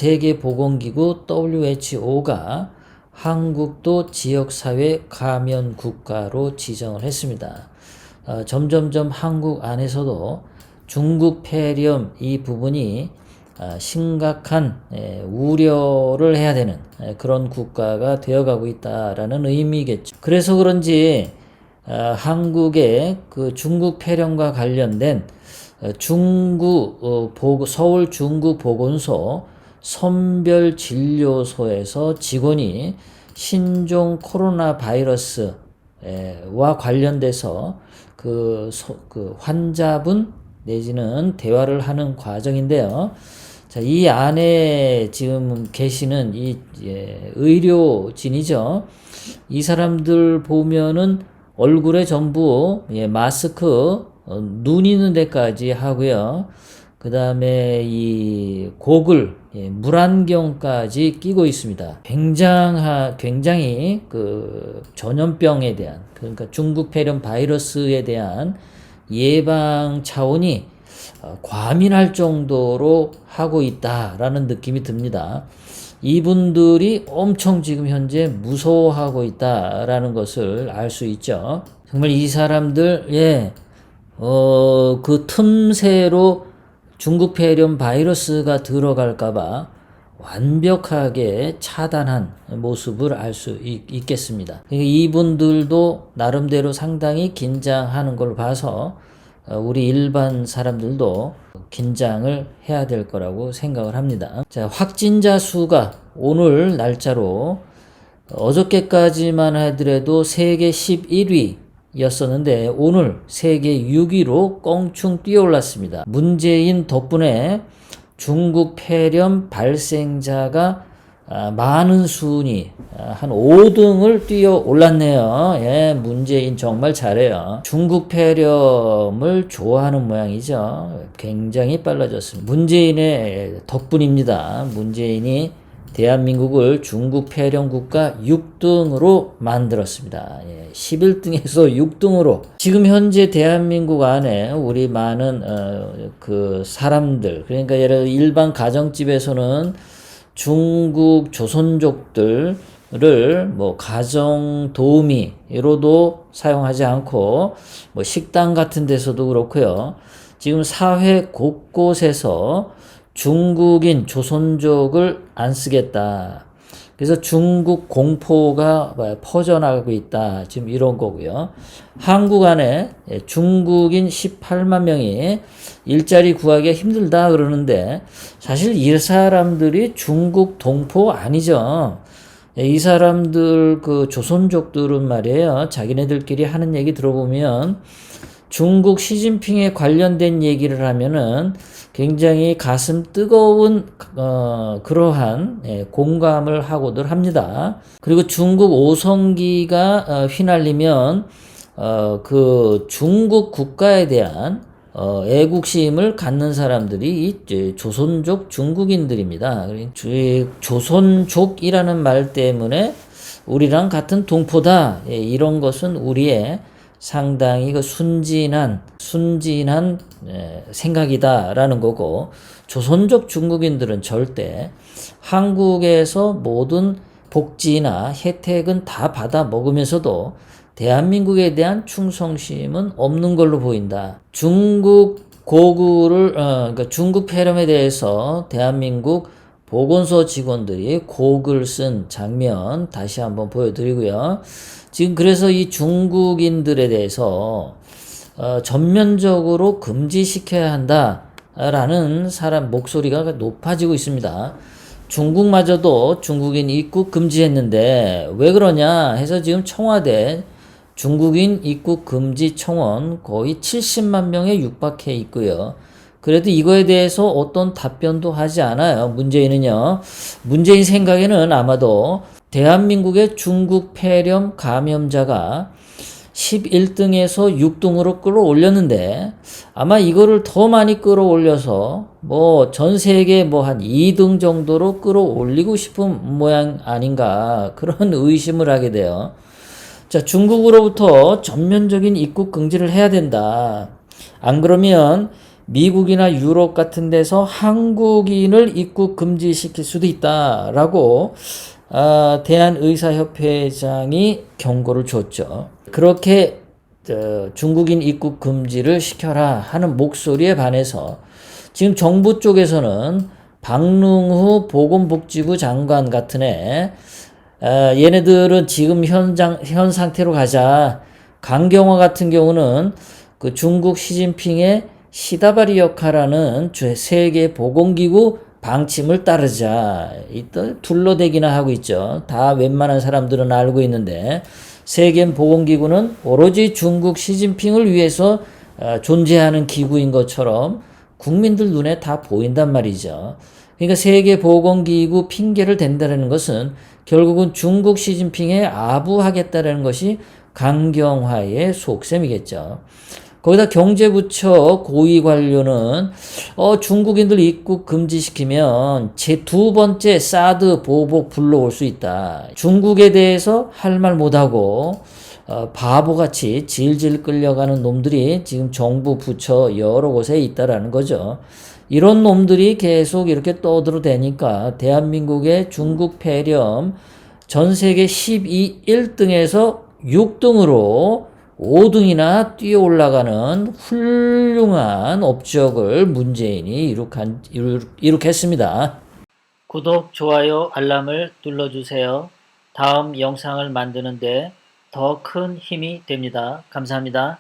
세계보건기구 WHO가 한국도 지역사회 감염 국가로 지정을 했습니다. 점점점 한국 안에서도 중국 폐렴 이 부분이 심각한 우려를 해야 되는 그런 국가가 되어가고 있다라는 의미겠죠. 그래서 그런지 한국의 그 중국 폐렴과 관련된 서울 중구보건소 선별진료소에서 직원이 신종 코로나 바이러스와 관련돼서 그 환자분 내지는 대화를 하는 과정인데요. 자, 이 안에 지금 계시는 이 의료진이죠. 이 사람들 보면은 얼굴에 전부 마스크 눈 있는 데까지 하고요. 그 다음에 이 고글, 물안경까지 끼고 있습니다. 굉장히 그 전염병에 대한, 그러니까 중국 폐렴 바이러스에 대한 예방 차원이 과민할 정도로 하고 있다라는 느낌이 듭니다. 이분들이 엄청 지금 현재 무서워하고 있다라는 것을 알 수 있죠. 정말 이 사람들, 그 틈새로 중국 폐렴 바이러스가 들어갈까봐 완벽하게 차단한 모습을 알 수 있겠습니다. 이분들도 나름대로 상당히 긴장하는 걸 봐서 우리 일반 사람들도 긴장을 해야 될 거라고 생각을 합니다. 자, 확진자 수가 오늘 날짜로 어저께까지만 하더라도 세계 11위 였었는데 오늘 세계 6위로 껑충 뛰어올랐습니다. 문재인 덕분에 중국 폐렴 발생자가 많은 순위 한 5등을 뛰어 올랐네요. 문재인 정말 잘해요. 중국 폐렴을 좋아하는 모양이죠. 굉장히 빨라졌습니다. 문재인의 덕분입니다. 문재인이 대한민국을 중국 폐렴 국가 6등으로 만들었습니다. 11등에서 6등으로. 지금 현재 대한민국 안에 우리 많은 그 사람들, 그러니까 예를 들어 일반 가정집에서는 중국 조선족들을 뭐 가정 도우미로도 사용하지 않고 뭐 식당 같은 데서도 그렇고요. 지금 사회 곳곳에서 중국인 조선족을 안 쓰겠다. 그래서 중국 공포가 퍼져나가고 있다. 지금 이런 거고요. 한국 안에 중국인 18만 명이 일자리 구하기가 힘들다 그러는데 사실 이 사람들이 중국 동포 아니죠. 이 사람들 그 조선족들은 말이에요. 자기네들끼리 하는 얘기 들어보면 중국 시진핑에 관련된 얘기를 하면은 굉장히 가슴 뜨거운 그러한 공감을 하고들 합니다. 그리고 중국 오성기가 휘날리면 그 중국 국가에 대한 애국심을 갖는 사람들이 이 조선족 중국인들입니다. 조선족이라는 말 때문에 우리랑 같은 동포다. 이런 것은 우리의 상당히 그 순진한 생각이다라는 거고, 조선족 중국인들은 절대 한국에서 모든 복지나 혜택은 다 받아 먹으면서도 대한민국에 대한 충성심은 없는 걸로 보인다. 중국 고구를 그러니까 중국 폐렴에 대해서 대한민국 보건소 직원들이 곡을 쓴 장면 다시 한번 보여드리고요. 지금 그래서 이 중국인들에 대해서 전면적으로 금지시켜야 한다라는 사람 목소리가 높아지고 있습니다. 중국마저도 중국인 입국 금지했는데 왜 그러냐 해서 지금 청와대 중국인 입국 금지 청원 거의 70만 명에 육박해 있고요. 그래도 이거에 대해서 어떤 답변도 하지 않아요. 문재인은요. 문재인 생각에는 아마도 대한민국의 중국 폐렴 감염자가 11등에서 6등으로 끌어올렸는데 아마 이거를 더 많이 끌어올려서 뭐 전 세계 뭐 한 2등 정도로 끌어올리고 싶은 모양 아닌가 그런 의심을 하게 돼요. 자, 중국으로부터 전면적인 입국 금지를 해야 된다. 안 그러면 미국이나 유럽 같은 데서 한국인을 입국 금지시킬 수도 있다라고 대한의사협회장이 경고를 줬죠. 그렇게 중국인 입국 금지를 시켜라 하는 목소리에 반해서 지금 정부 쪽에서는 박능후 보건복지부 장관 같은 얘네들은 지금 현 상태로 가자. 강경화 같은 경우는 그 중국 시진핑의 시다바리 역할하는 세계보건기구 방침을 따르자. 일단 둘러대기나 하고 있죠. 다 웬만한 사람들은 알고 있는데 세계보건기구는 오로지 중국 시진핑을 위해서 존재하는 기구인 것처럼 국민들 눈에 다 보인단 말이죠. 그러니까 세계보건기구 핑계를 댄다는 것은 결국은 중국 시진핑에 아부하겠다는 것이 강경화의 속셈이겠죠. 거기다 경제부처 고위 관료는 중국인들 입국 금지시키면 제 두 번째 사드 보복 불러올 수 있다. 중국에 대해서 할 말 못하고 바보같이 질질 끌려가는 놈들이 지금 정부 부처 여러 곳에 있다라는 거죠. 이런 놈들이 계속 이렇게 떠들어대니까 대한민국의 중국 폐렴 전 세계 12, 1등에서 6등으로 5등이나 뛰어 올라가는 훌륭한 업적을 문재인이 이룩했습니다. 구독, 좋아요, 알람을 눌러주세요. 다음 영상을 만드는데 더 큰 힘이 됩니다. 감사합니다.